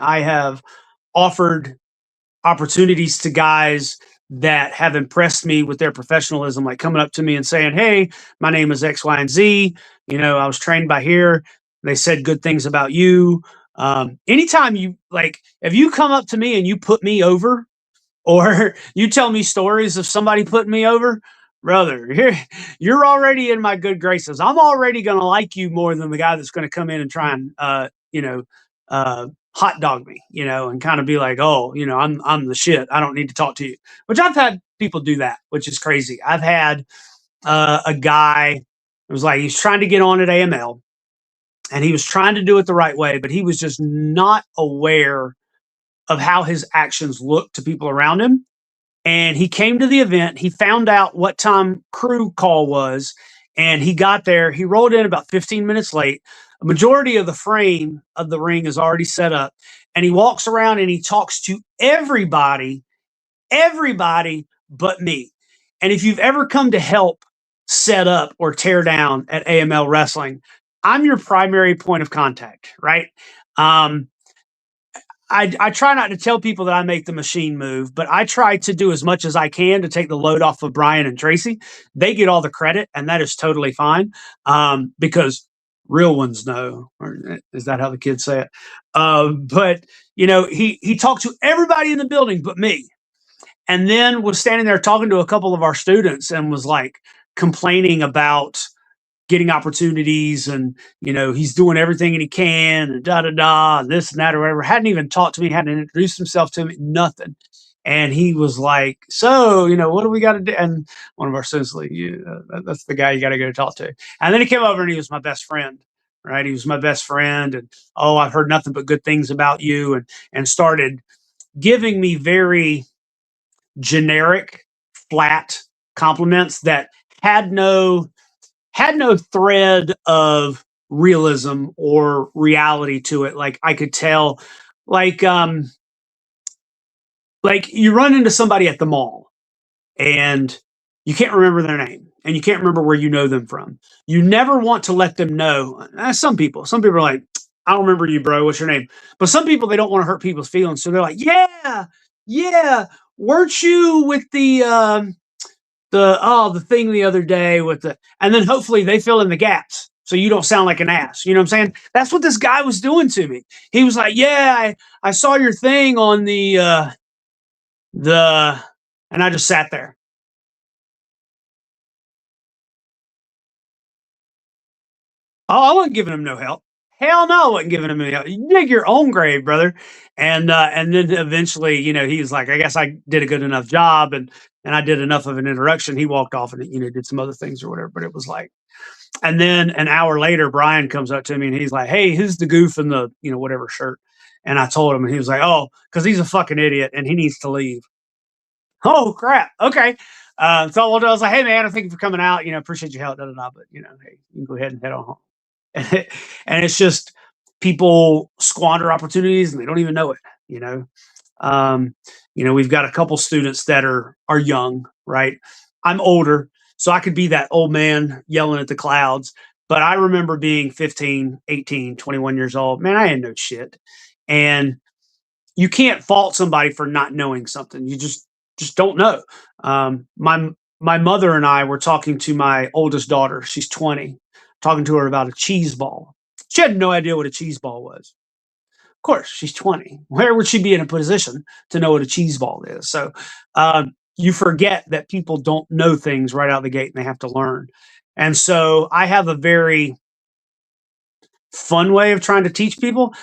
I have offered opportunities to guys that have impressed me with their professionalism, like coming up to me and saying, "Hey, my name is X, Y, and Z. I was trained by here. They said good things about you." Anytime you like, if you come up to me and you put me over, or you tell me stories of somebody putting me over, brother, you're already in my good graces. I'm already going to like you more than the guy that's going to come in and try and, hot dog me, and kind of be like, oh, I'm the shit. I don't need to talk to you. Which I've had people do that, which is crazy. I've had a guy. It was like he's trying to get on at AML, and he was trying to do it the right way, but he was just not aware of how his actions looked to people around him. And he came to the event. He found out what time crew call was, and he got there. He rolled in about 15 minutes late. A majority of the frame of the ring is already set up, and he walks around and he talks to everybody but me. And if you've ever come to help set up or tear down at AML Wrestling, I'm your primary point of contact, right? I try not to tell people that I make the machine move, but I try to do as much as I can to take the load off of Brian and Tracy. They get all the credit, and that is totally fine, because real ones know. Or is that how the kids say it? But he talked to everybody in the building but me, and then was standing there talking to a couple of our students and was like complaining about getting opportunities, and he's doing everything and he can, and da da da, and this and that or whatever. Hadn't even talked to me, hadn't introduced himself to me, nothing. And he was like, "So, what do we got to do?" And one of our students like, "That's the guy you got to go talk to." And then he came over and he was my best friend, right? He was my best friend, and oh, I've heard nothing but good things about you, and started giving me very generic, flat compliments that had no thread of realism or reality to it. Like I could tell, like you run into somebody at the mall and you can't remember their name and you can't remember where you know them from. You never want to let them know. Some people are like, "I don't remember you, bro. What's your name?" But some people, they don't want to hurt people's feelings, so they're like, "Yeah, yeah. Weren't you with the thing the other day with the," and then hopefully they fill in the gaps so you don't sound like an ass. You know what I'm saying? That's what this guy was doing to me. He was like, "Yeah, I saw your thing on the," and I just sat there. Oh, I wasn't giving him no help. Hell no, I wasn't giving him any help. You dig your own grave, brother. And then eventually, he was like, "I guess I did a good enough job, and I did enough of an introduction." He walked off and did some other things or whatever. But it was like, and then an hour later, Brian comes up to me and he's like, "Hey, who's the goof in the whatever shirt?" And I told him, and he was like, "Oh, because he's a fucking idiot and he needs to leave." Oh crap. Okay. So I was like, "Hey man, I thank you for coming out. Appreciate your help. Da, da, da, but hey, you can go ahead and head on home." And it's just people squander opportunities and they don't even know it. You know, we've got a couple students that are young, right? I'm older, so I could be that old man yelling at the clouds. But I remember being 15, 18, 21 years old. Man, I had no shit. And you can't fault somebody for not knowing something. You just don't know. My mother and I were talking to my oldest daughter. She's 20, talking to her about a cheese ball. She had no idea what a cheese ball was. Of course, she's 20. Where would she be in a position to know what a cheese ball is? So you forget that people don't know things right out of the gate and they have to learn. And so I have a very fun way of trying to teach people.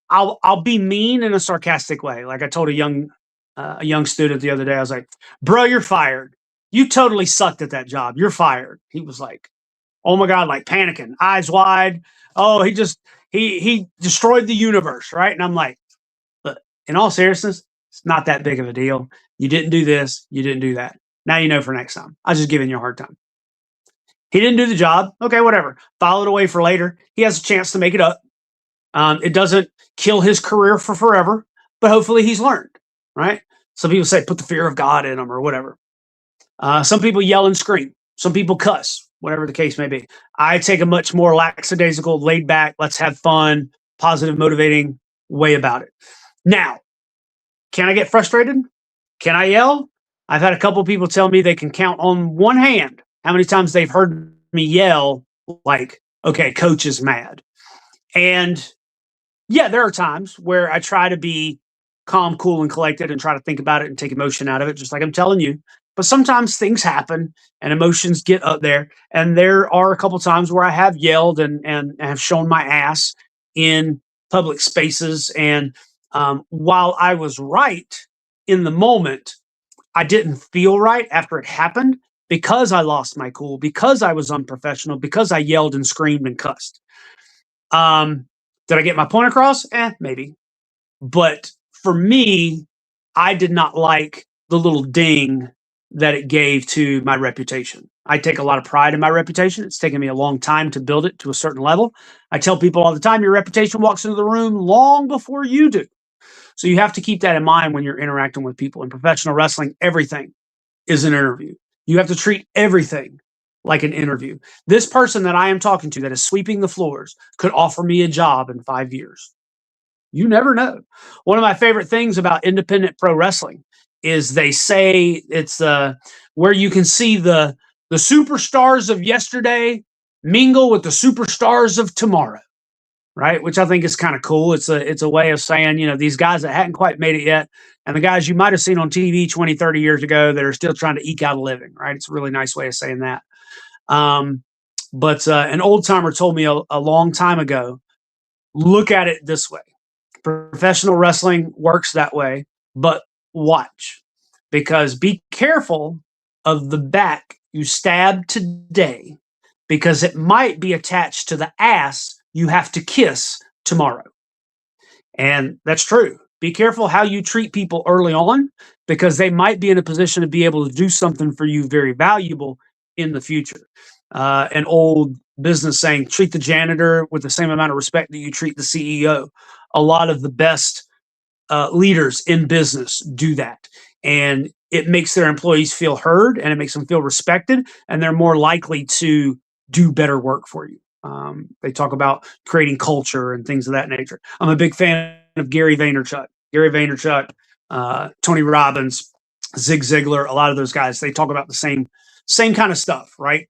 I'll be mean in a sarcastic way. Like I told a young student the other day, I was like, "Bro, you're fired. You totally sucked at that job. You're fired." He was like, "Oh my god," like panicking, eyes wide. Oh, he destroyed the universe, right? And I'm like, "Look, in all seriousness, it's not that big of a deal. You didn't do this, you didn't do that. Now you know for next time. I was just giving you a hard time." He didn't do the job. Okay, whatever. File it away for later. He has a chance to make it up. It doesn't kill his career for forever, but hopefully he's learned, right? Some people say put the fear of God in them or whatever. Some people yell and scream. Some people cuss, whatever the case may be. I take a much more lackadaisical, laid back, let's have fun, positive, motivating way about it. Now, can I get frustrated? Can I yell? I've had a couple people tell me they can count on one hand how many times they've heard me yell, like, okay, coach is mad. And yeah, there are times where I try to be calm, cool, and collected and try to think about it and take emotion out of it, just like I'm telling you. But sometimes things happen and emotions get up there. And there are a couple times where I have yelled and have shown my ass in public spaces. And while I was right in the moment, I didn't feel right after it happened because I lost my cool, because I was unprofessional, because I yelled and screamed and cussed. Um, did I get my point across? Maybe. But for me, I did not like the little ding that it gave to my reputation. I take a lot of pride in my reputation. It's taken me a long time to build it to a certain level. I tell people all the time your reputation walks into the room long before you do. So you have to keep that in mind when you're interacting with people. In professional wrestling, everything is an interview. You have to treat everything like an interview. This person that I am talking to that is sweeping the floors could offer me a job in 5 years. You never know. One of my favorite things about independent pro wrestling is they say it's where you can see the superstars of yesterday mingle with the superstars of tomorrow, right? Which I think is kind of cool. It's a way of saying, these guys that hadn't quite made it yet and the guys you might have seen on TV 20, 30 years ago that are still trying to eke out a living, right? It's a really nice way of saying that. But an old timer told me a long time ago, look at it this way. Professional wrestling works that way, but watch, because be careful of the back you stab today because it might be attached to the ass you have to kiss tomorrow. And that's true. Be careful how you treat people early on because they might be in a position to be able to do something for you very valuable in the future. An old business saying, treat the janitor with the same amount of respect that you treat the CEO. A lot of the best leaders in business do that. And it makes their employees feel heard and it makes them feel respected, and they're more likely to do better work for you. They talk about creating culture and things of that nature. I'm a big fan of Gary Vaynerchuk. Gary Vaynerchuk, Tony Robbins, Zig Ziglar, a lot of those guys, they talk about the same kind of stuff, right?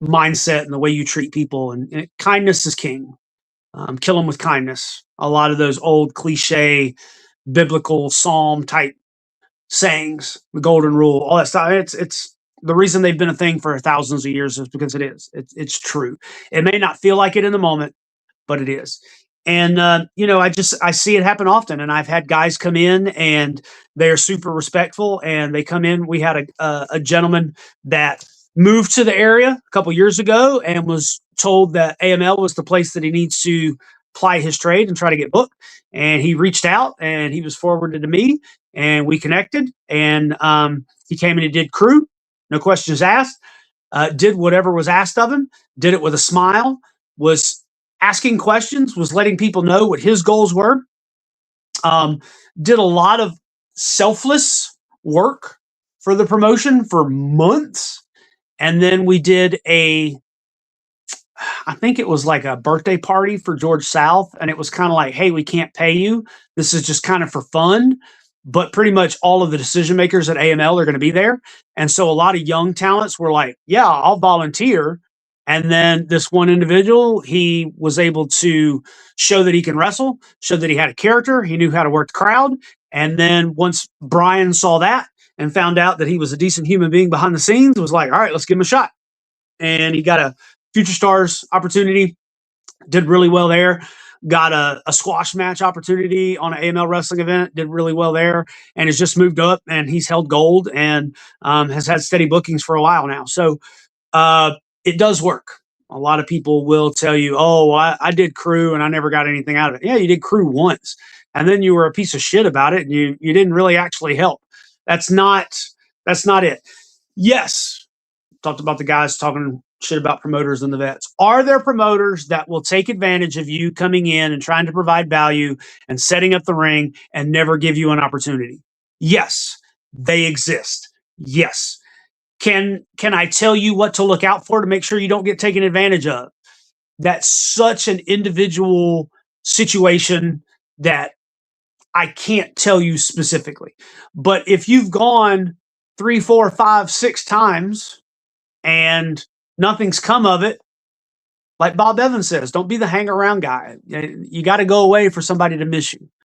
Mindset and the way you treat people. And kindness is king. Kill them with kindness. A lot of those old cliche biblical psalm type sayings, the golden rule, all that stuff. It's the reason they've been a thing for thousands of years is because it is. It's true. It may not feel like it in the moment, but it is. And I see it happen often. And I've had guys come in and they're super respectful. And they come in. We had a gentleman that moved to the area a couple years ago and was told that AML was the place that he needs to ply his trade and try to get booked. And he reached out and he was forwarded to me and we connected. And he came and he did crew, no questions asked. Did whatever was asked of him, did it with a smile, was asking questions, was letting people know what his goals were, did a lot of selfless work for the promotion for months. And then we did I think it was like a birthday party for George South. And it was kind of like, hey, we can't pay you. This is just kind of for fun. But pretty much all of the decision makers at AML are going to be there. And so a lot of young talents were like, yeah, I'll volunteer. And then this one individual, he was able to show that he can wrestle, show that he had a character, he knew how to work the crowd. And then once Brian saw that and found out that he was a decent human being behind the scenes, was like, all right, let's give him a shot. And he got a Future Stars opportunity, did really well there. Got a squash match opportunity on an AML wrestling event, did really well there, and has just moved up and he's held gold and has had steady bookings for a while now. So it does work. A lot of people will tell you, oh, I did crew and I never got anything out of it. Yeah, you did crew once and then you were a piece of shit about it and you didn't really actually help. That's not it. Yes, talked about the guys talking shit about promoters and the vets. Are there promoters that will take advantage of you coming in and trying to provide value and setting up the ring and never give you an opportunity? Yes, they exist. Yes. Can I tell you what to look out for to make sure you don't get taken advantage of? That's such an individual situation that I can't tell you specifically. But if you've gone three, four, five, six times and nothing's come of it, like Bob Evans says, don't be the hang around guy. You got to go away for somebody to miss you.